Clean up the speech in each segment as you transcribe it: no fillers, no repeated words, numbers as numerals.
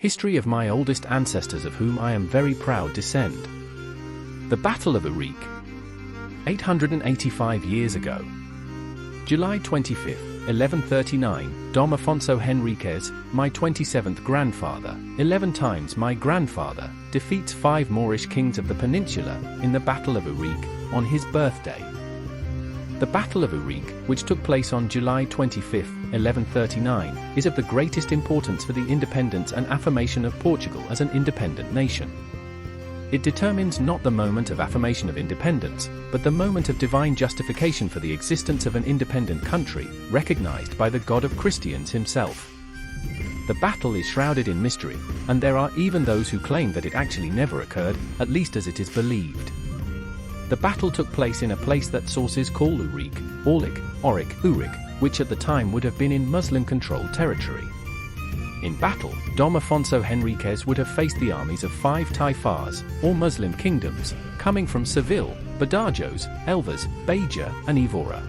History of my oldest ancestors of whom I am very proud descend. The Battle of Ourique. 885 years ago. July 25, 1139, D.Afonso Henriques, my 27th grandfather, 11 times my grandfather, defeats 5 Moorish kings of the peninsula in the Battle of Ourique on his birthday. The Battle of Ourique, which took place on July 25, 1139, is of the greatest importance for the independence and affirmation of Portugal as an independent nation. It determines not the moment of affirmation of independence, but the moment of divine justification for the existence of an independent country, recognized by the God of Christians himself. The battle is shrouded in mystery, and there are even those who claim that it actually never occurred, at least as it is believed. The battle took place in a place that sources call Ourique, Ourique, which at the time would have been in Muslim-controlled territory. In battle, D.Afonso Henriques would have faced the armies of 5 taifas, or Muslim kingdoms, coming from Seville, Badajoz, Elvas, Beja, and Evora.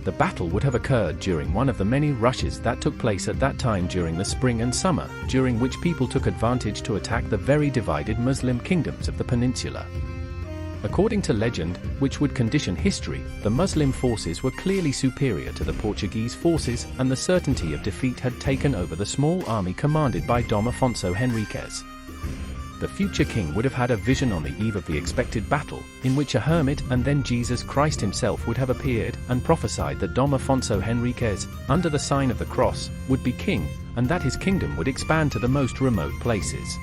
The battle would have occurred during one of the many rushes that took place at that time during the spring and summer, during which people took advantage to attack the very divided Muslim kingdoms of the peninsula. According to legend, which would condition history, the Muslim forces were clearly superior to the Portuguese forces, and the certainty of defeat had taken over the small army commanded by D.Afonso Henriques. The future king would have had a vision on the eve of the expected battle, in which a hermit and then Jesus Christ himself would have appeared, and prophesied that D.Afonso Henriques, under the sign of the cross, would be king, and that his kingdom would expand to the most remote places,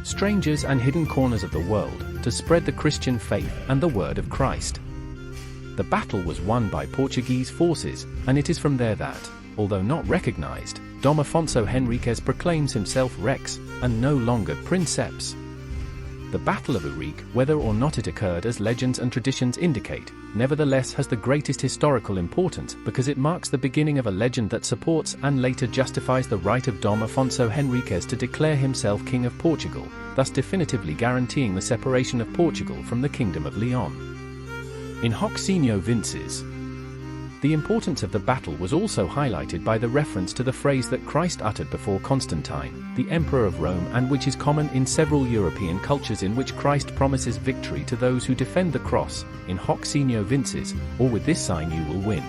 strangers and hidden corners of the world, to spread the Christian faith and the word of Christ. The battle was won by Portuguese forces, and it is from there that, although not recognized, D.Afonso Henriques proclaims himself Rex, and no longer Princeps. The Battle of Ourique, whether or not it occurred as legends and traditions indicate, nevertheless has the greatest historical importance because it marks the beginning of a legend that supports and later justifies the right of D.Afonso Henriques to declare himself King of Portugal, thus definitively guaranteeing the separation of Portugal from the Kingdom of Leon. In Hoc Signo Vinces. The importance of the battle was also highlighted by the reference to the phrase that Christ uttered before Constantine, the Emperor of Rome, and which is common in several European cultures, in which Christ promises victory to those who defend the cross, in Hoc Signo Vinces, or with this sign you will win.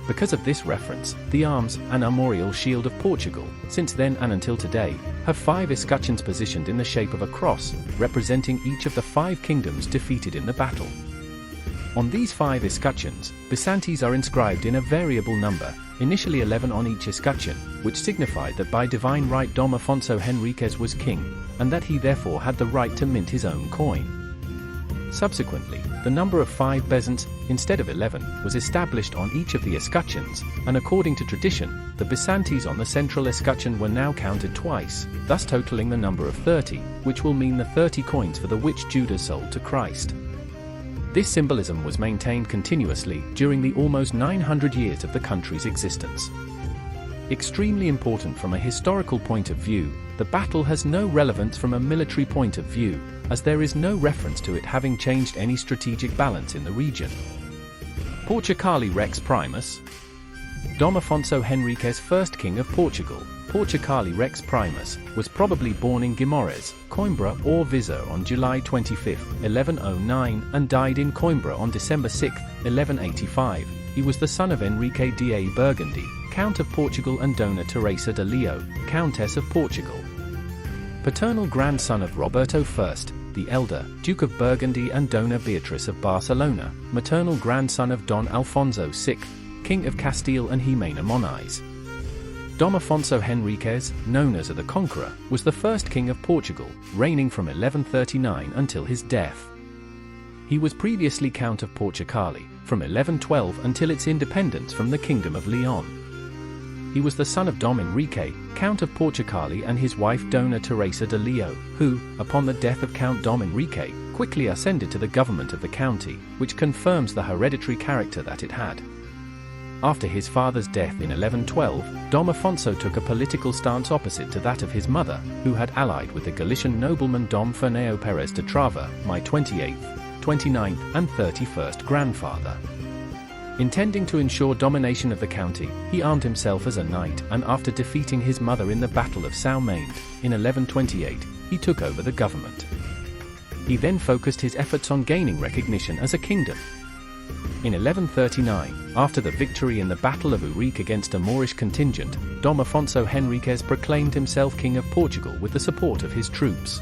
Because of this reference, the arms and armorial shield of Portugal, since then and until today, have 5 escutcheons positioned in the shape of a cross, representing each of the 5 kingdoms defeated in the battle. On these 5 escutcheons, Byzantines are inscribed in a variable number, initially 11 on each escutcheon, which signified that by divine right D.Afonso Henriques was king, and that he therefore had the right to mint his own coin. Subsequently, the number of 5 bezants, instead of 11, was established on each of the escutcheons, and according to tradition, the Byzantines on the central escutcheon were now counted twice, thus totaling the number of 30, which will mean the 30 coins for the which Judas sold to Christ. This symbolism was maintained continuously during the almost 900 years of the country's existence. Extremely important from a historical point of view, the battle has no relevance from a military point of view, as there is no reference to it having changed any strategic balance in the region. Portucali Rex Primus. D.Afonso Henriques, first king of Portugal, Portucali Rex Primus, was probably born in Guimarães, Coimbra or Viseu on July 25, 1109, and died in Coimbra on December 6, 1185. He was the son of Henrique de Burgundy, Count of Portugal, and Dona Teresa de Leo, Countess of Portugal. Paternal grandson of Roberto I, the elder, Duke of Burgundy, and Dona Beatriz of Barcelona, maternal grandson of Don Alfonso VI, King of Castile and Jimena Moniz. D.Afonso Henriques, known as the Conqueror, was the first king of Portugal, reigning from 1139 until his death. He was previously Count of Portucali, from 1112 until its independence from the Kingdom of Leon. He was the son of Dom Henrique, Count of Portucali, and his wife Dona Teresa de Leo, who, upon the death of Count Dom Henrique, quickly ascended to the government of the county, which confirms the hereditary character that it had. After his father's death in 1112, D.Afonso took a political stance opposite to that of his mother, who had allied with the Galician nobleman Dom Fernão Pérez de Trava, my 28th, 29th, and 31st grandfather. Intending to ensure domination of the county, he armed himself as a knight, and after defeating his mother in the Battle of Salmainde, in 1128, he took over the government. He then focused his efforts on gaining recognition as a kingdom. In 1139, after the victory in the Battle of Ourique against a Moorish contingent, D.Afonso Henriques proclaimed himself King of Portugal with the support of his troops.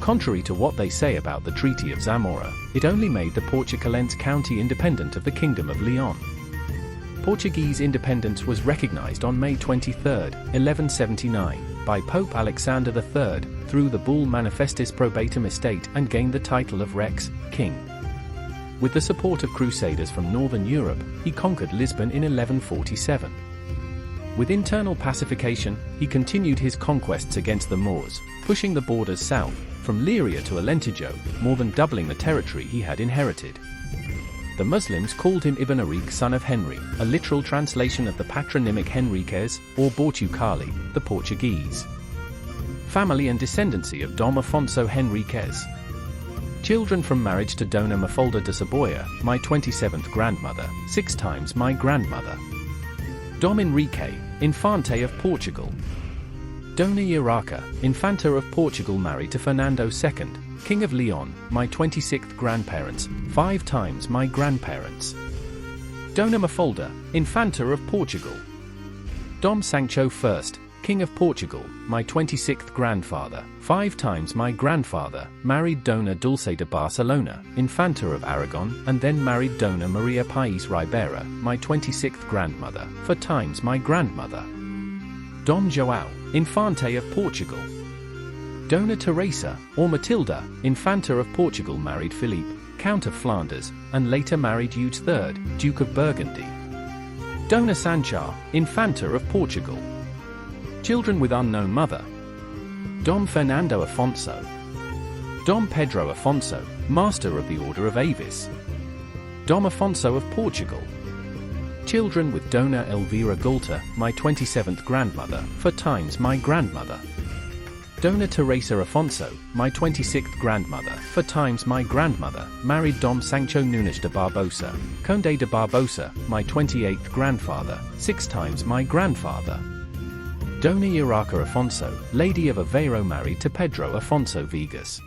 Contrary to what they say about the Treaty of Zamora, it only made the Portucalense county independent of the Kingdom of Leon. Portuguese independence was recognized on May 23, 1179, by Pope Alexander III, through the bull Manifestis Probatum Estate, and gained the title of Rex, King. With the support of crusaders from northern Europe, he conquered Lisbon in 1147. With internal pacification, he continued his conquests against the Moors, pushing the borders south, from Leiria to Alentejo, more than doubling the territory he had inherited. The Muslims called him Ibn Ourique, son of Henry, a literal translation of the patronymic Henriques, or Bortucali, the Portuguese. Family and descendancy of D.Afonso Henriques. Children from marriage to Dona Mafalda de Saboya, my 27th grandmother, 6 times my grandmother. Dom Henrique, Infante of Portugal. Dona Iraca, Infanta of Portugal, married to Fernando II, King of Leon, my 26th grandparents, 5 times my grandparents. Dona Mafalda, Infanta of Portugal. Dom Sancho I, King of Portugal, my 26th grandfather, 5 times my grandfather, married Dona Dulce de Barcelona, Infanta of Aragon, and then married Dona Maria Pais Ribera, my 26th grandmother, 4 times my grandmother. Dom João, Infante of Portugal. Dona Teresa, or Matilda, Infanta of Portugal, married Philippe, Count of Flanders, and later married Hugh III, Duke of Burgundy. Dona Sancha, Infanta of Portugal. Children with unknown mother. Dom Fernando Afonso. Dom Pedro Afonso, Master of the Order of Avis. Dom Afonso of Portugal. Children with Dona Elvira Gulta, my 27th grandmother, 4 times my grandmother. Dona Teresa Afonso, my 26th grandmother, 4 times my grandmother, married Dom Sancho Nunes de Barbosa, Conde de Barbosa, my 28th grandfather, 6 times my grandfather. Dona Iraca Afonso, Lady of Aveiro, married to Pedro Afonso Viegas.